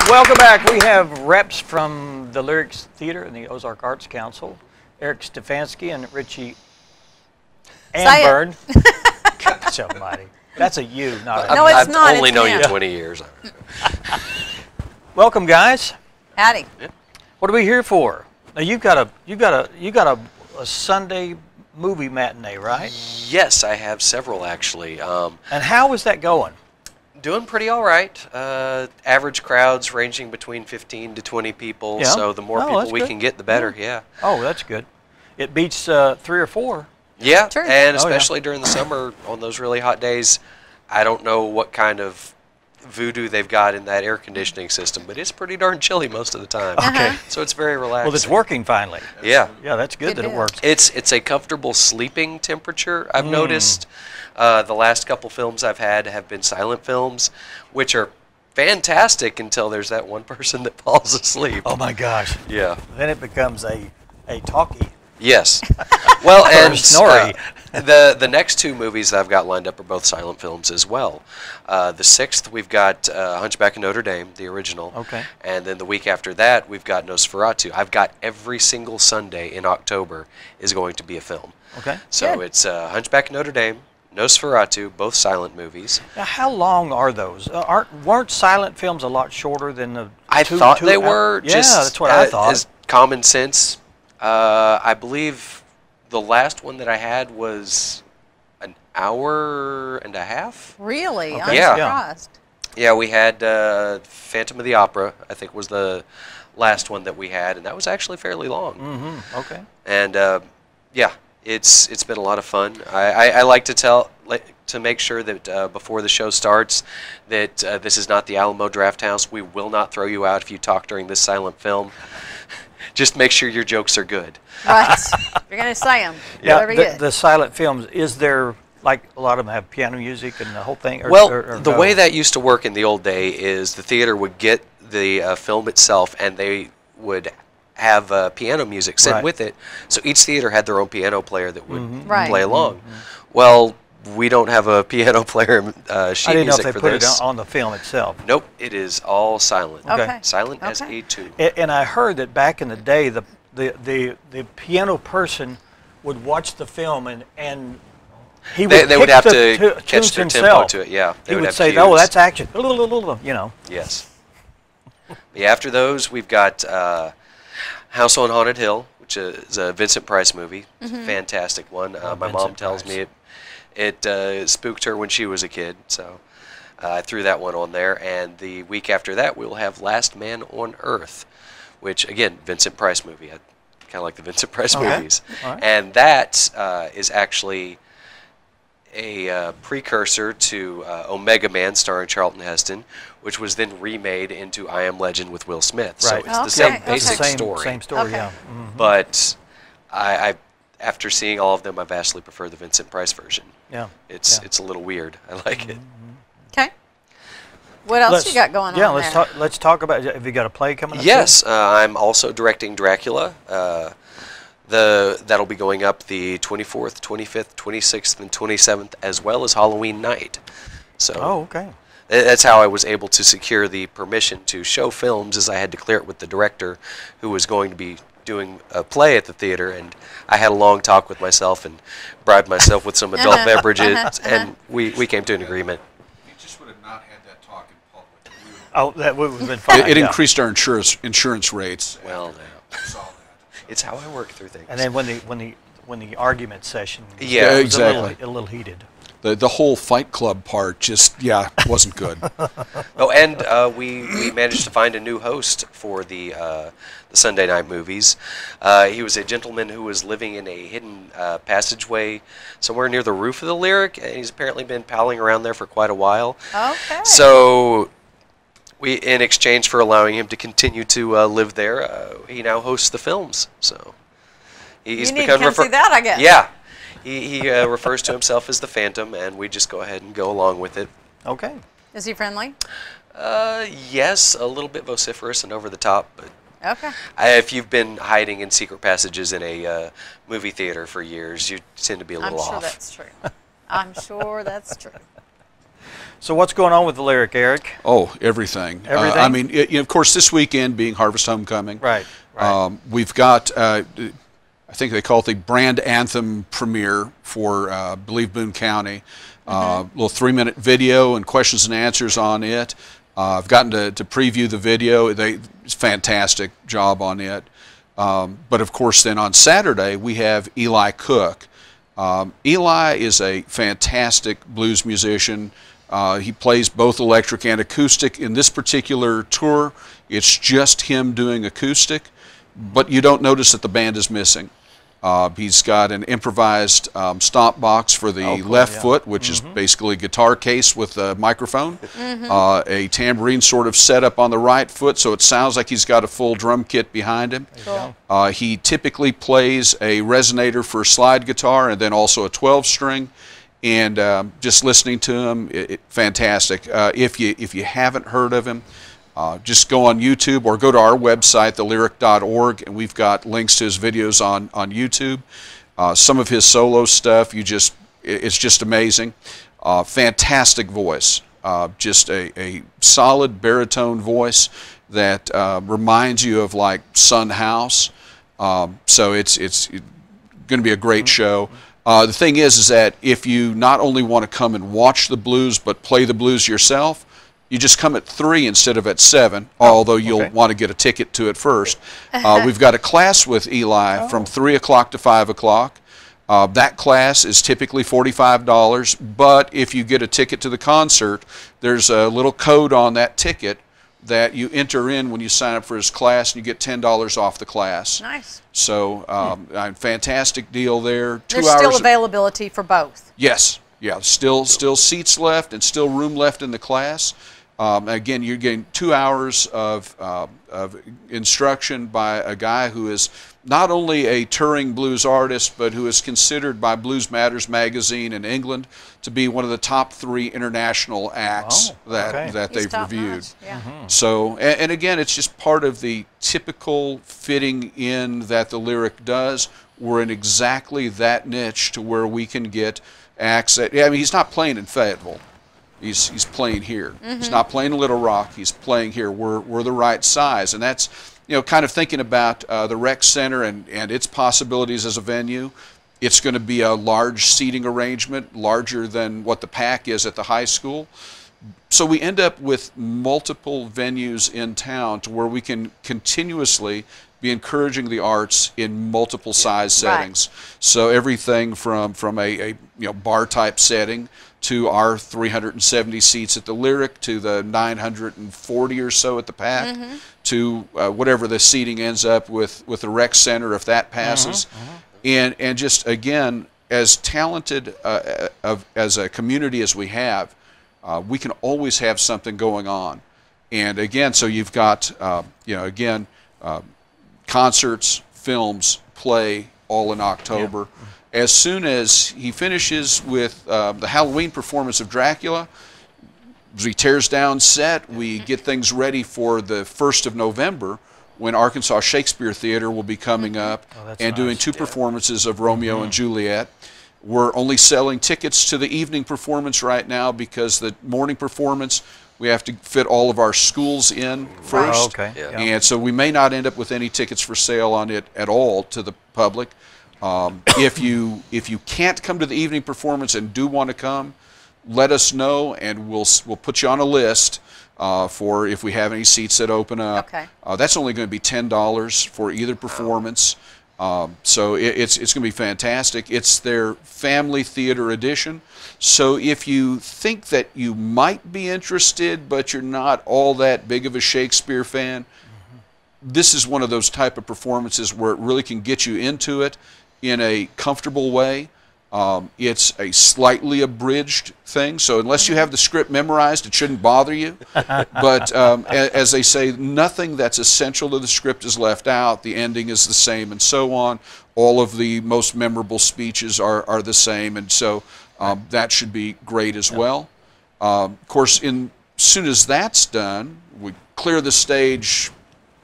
Welcome back. We have reps from the Lyrics Theater and the Ozark Arts Council, Eric Stefanski and Richie Amburn. Gosh almighty. That's a you, not a No, it's I've not. only It's known him. you 20 years. Welcome, guys. Howdy. What are we here for? Now you've got a Sunday movie matinee, right? Yes, I have several actually. And how is that going? Doing pretty all right. Average crowds ranging between 15 to 20 people. Yeah. So the more Oh, people that's we good. can get, the better. Yeah. Oh, that's good. It beats 3 or 4. Yeah. Sure. And Oh, yeah. especially during the summer on those really hot days, I don't know what kind of voodoo they've got in that air conditioning system, but it's pretty darn chilly most of the time. Okay. So it's very relaxing. Well, it's working finally. Yeah. Yeah, that's good Good that it deal. works. It's a comfortable sleeping temperature, I've noticed. The last couple films I've had have been silent films, which are fantastic until there's that one person that falls asleep. Oh my gosh. Yeah. Then it becomes a talkie. Yes. Well, and snorri. the next 2 movies that I've got lined up are both silent films as well. The 6th, we've got Hunchback of Notre Dame, the original. Okay. And then the week after that, we've got Nosferatu. I've got every single Sunday in October is going to be a film. Okay. So Good. it's Hunchback of Notre Dame, Nosferatu, both silent movies. Now, how long are those? Weren't silent films a lot shorter than the? I thought they were. Yeah, just, that's what I thought. As common sense. I believe the last one that I had was an hour and a half. Really? Okay. I'm Yeah. surprised. Yeah, we had Phantom of the Opera, I think was the last one that we had, and that was actually fairly long. Mm-hmm. Okay. And yeah, it's been a lot of fun. I like to make sure that before the show starts that this is not the Alamo Drafthouse. We will not throw you out if you talk during this silent film. Just make sure your jokes are good. Right. You're going to say them. Yeah. Very good. The silent films, is there, like a lot of them have piano music and the whole thing? Or, Well, or the no? way that used to work in the old day is the theater would get the film itself, and they would have piano music sent Right. with it. So each theater had their own piano player that would Right. play along. Well, we don't have a piano player sheet I didn't know if music they for put it this. on the film itself. Nope, it is all silent. Okay. Silent as Okay. a tune. And I heard that back in the day, the piano person would watch the film and he would They would pick have the to catch tunes their himself. tempo to it. Yeah, they He would have say, cues. "Oh, that's action," you know. Yes. Yeah, after those, we've got House on Haunted Hill, which is a Vincent Price movie. It's a fantastic one. My mom Vincent tells Price. me it spooked her when she was a kid, so I threw that one on there. And the week after that, we'll have Last Man on Earth, which, again, Vincent Price movie. I kind of like the Vincent Price Okay. movies. All right. And that is actually a precursor to Omega Man starring Charlton Heston, which was then remade into I Am Legend with Will Smith. So Right. it's the Okay, same okay. basic Same story. Same story, Okay. yeah. But I after seeing all of them, I vastly prefer the Vincent Price version. Yeah. It's yeah. it's a little weird. I like it. Okay. What else you got going on Yeah, there? let's talk about. Have you got a play coming up? Yes, I'm also directing Dracula. That'll be going up the 24th, 25th, 26th, and 27th, as well as Halloween night. So Oh, okay. that's how I was able to secure the permission to show films, as I had to clear it with the director, who was going to be doing a play at the theater, and I had a long talk with myself and bribed myself with some adult beverages, and we came to an agreement. You just would have not had that talk in public. We would Oh, that would have been fine. It yeah. increased our insurance rates. Well, We saw that. it's how I work through things. And then when the argument session, Yeah, was exactly. a little heated. The whole Fight Club part just, wasn't good. Oh, and we managed to find a new host for the Sunday night movies. He was a gentleman who was living in a hidden passageway somewhere near the roof of the Lyric, and he's apparently been palling around there for quite a while. Okay. So, in exchange for allowing him to continue to live there, he now hosts the films. So, he's you need become to come see that, I guess. Yeah, he refers to himself as the Phantom, and we just go ahead and go along with it. Okay. Is he friendly? Yes, a little bit vociferous and over the top, but Okay. if you've been hiding in secret passages in a movie theater for years, you tend to be a I'm little sure off. that's true. I'm sure that's true. So what's going on with the Lyric, Eric? Oh, everything. Everything? I mean, of course, this weekend being Harvest Homecoming. Right. Right. We've got, I think they call it the brand anthem premiere for, I believe, Boone County. Little 3-minute video and questions and answers on it. I've gotten to preview the video. It's a fantastic job on it. But of course, then on Saturday we have Eli Cook. Eli is a fantastic blues musician. He plays both electric and acoustic. In this particular tour, it's just him doing acoustic, but you don't notice that the band is missing. He's got an improvised stomp box for the left foot, which is basically a guitar case with a microphone, a tambourine sort of setup on the right foot, so it sounds like he's got a full drum kit behind him. Cool. He typically plays a resonator for slide guitar and then also a 12-string, and just listening to him, fantastic. If you haven't heard of him, just go on YouTube or go to our website, thelyric.org, and we've got links to his videos on YouTube. Some of his solo stuff, it's just amazing. Fantastic voice, just a solid baritone voice that reminds you of like Son House. So it's going to be a great show. The thing is that if you not only want to come and watch the blues but play the blues yourself, you just come at 3 instead of at 7, although you'll want to get a ticket to it first. We've got a class with Eli from 3 o'clock to 5 o'clock. That class is typically $45, but if you get a ticket to the concert, there's a little code on that ticket that you enter in when you sign up for his class, and you get $10 off the class. Nice. So, fantastic deal there. There's still availability for both. Yes. Yeah, still seats left and still room left in the class. Again, you're getting 2 hours of instruction by a guy who is not only a touring blues artist, but who is considered by Blues Matters magazine in England to be one of the top 3 international acts that they've reviewed. Yeah. So, and again, it's just part of the typical fitting in that the Lyric does. We're in exactly that niche to where we can get acts that, I mean, he's not playing in Fayetteville. He's playing here. He's not playing in Little Rock. He's playing here. We're the right size, and that's, kind of thinking about the rec center and its possibilities as a venue. It's going to be a large seating arrangement, larger than what the PAC is at the high school. So we end up with multiple venues in town to where we can continuously be encouraging the arts in multiple size settings. So everything from a bar type setting to our 370 seats at the Lyric, to the 940 or so at the PAC, to whatever the seating ends up with the rec center if that passes. And just again, as talented as a community as we have, we can always have something going on. And again, so you've got concerts, films, play, all in October. As soon as he finishes with the Halloween performance of Dracula, he tears down set, we get things ready for the 1st of November, when Arkansas Shakespeare Theater will be coming up and doing 2 performances of Romeo and Juliet. We're only selling tickets to the evening performance right now because the morning performance, we have to fit all of our schools in first. And so we may not end up with any tickets for sale on it at all to the public. If you can't come to the evening performance and do want to come, let us know, and we'll put you on a list for if we have any seats that open up. That's only going to be $10 for either performance. So it's going to be fantastic. It's their family theater edition. So if you think that you might be interested, but you're not all that big of a Shakespeare fan, this is one of those type of performances where it really can get you into it in a comfortable way. It's a slightly abridged thing, so unless you have the script memorized, it shouldn't bother you. But as they say, nothing that's essential to the script is left out. The ending is the same, and so on. All of the most memorable speeches are the same, and so that should be great as well. Of course, as soon as that's done, we clear the stage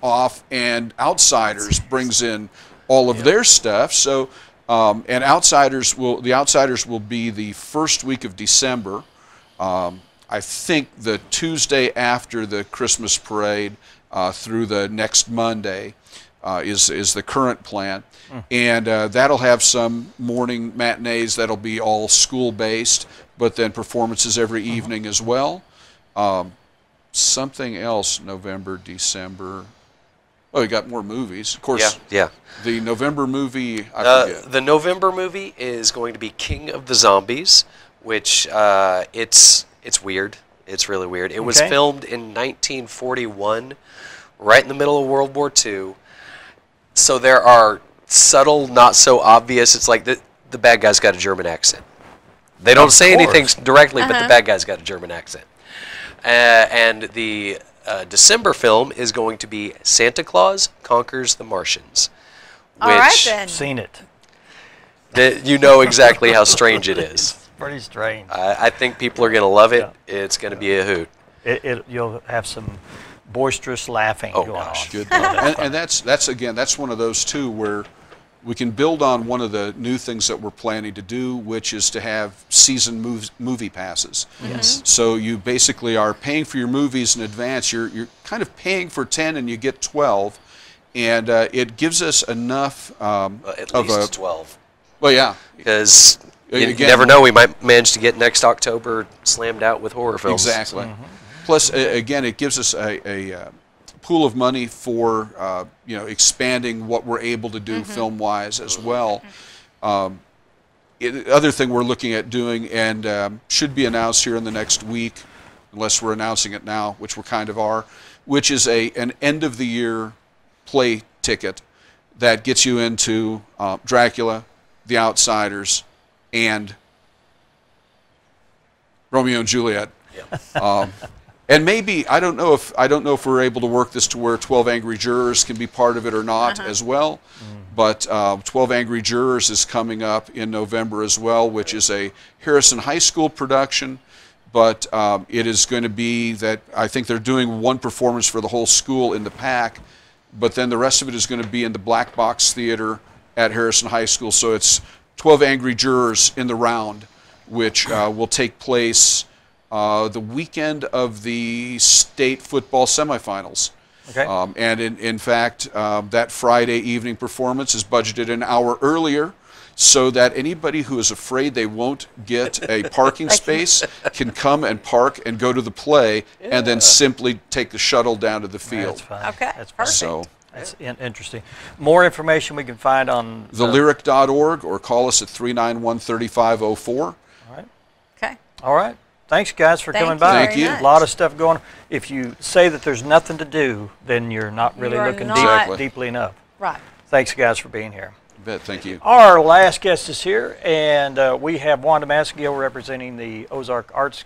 off, and Outsiders brings in all of their stuff. So. And the Outsiders will be the first week of December. I think the Tuesday after the Christmas parade through the next Monday is the current plan. And that'll have some morning matinees that'll be all school-based, but then performances every evening as well. Something else, November, December. Oh, you got more movies. Of course, Yeah. the November movie, I forget. The November movie is going to be King of the Zombies, which it's weird. It's really weird. It was filmed in 1941, right in the middle of World War II. So there are subtle, not so obvious. It's like the bad guy's got a German accent. They don't say anything directly, but the bad guy's got a German accent. And the December film is going to be Santa Claus Conquers the Martians. All right, then. Seen it. You know exactly how strange it is. It's pretty strange. I think people are going to love it. Yeah. It's going to be a hoot. You'll have some boisterous laughing going on. Good. and that's one of those too where we can build on one of the new things that we're planning to do, which is to have season movie passes. Yes. So you basically are paying for your movies in advance. You're kind of paying for 10 and you get 12, and it gives us enough at least 12. Well, yeah. Because you never know, we might manage to get next October slammed out with horror films. Exactly. Plus, again, it gives us a pool of money for expanding what we're able to do film-wise as well. The other thing we're looking at doing, and should be announced here in the next week, unless we're announcing it now, which we kind of are, which is an end-of-the-year play ticket that gets you into Dracula, The Outsiders, and Romeo and Juliet. Yeah. And maybe I don't know if we're able to work this to where 12 Angry Jurors can be part of it or not as well. But 12 Angry Jurors is coming up in November as well, which is a Harrison High School production. But it is going to be that I think they're doing one performance for the whole school in the PAC, but then the rest of it is going to be in the Black Box Theater at Harrison High School. So it's 12 Angry Jurors in the round, which will take place the weekend of the state football semifinals. Okay. And in fact, that Friday evening performance is budgeted an hour earlier so that anybody who is afraid they won't get a parking space can come and park and go to the play and then simply take the shuttle down to the field. That's fine. Okay, That's perfect. So That's interesting. More information we can find on thelyric.org or call us at 391-3504. All right. Okay. All right. Thanks, guys, for Thank coming you by. very much. A lot of stuff going on. If you say that there's nothing to do, then you're not really You are looking not- deeply enough. Right. Thanks, guys, for being here. Thank you. Our last guest is here, and we have Wanda Masgill representing the Ozark Arts,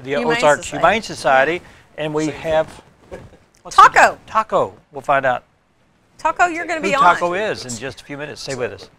the Ozark Humane Society, and we have Taco. Taco. We'll find out Taco, you're going to who be on. Taco is in just a few minutes. Stay with us.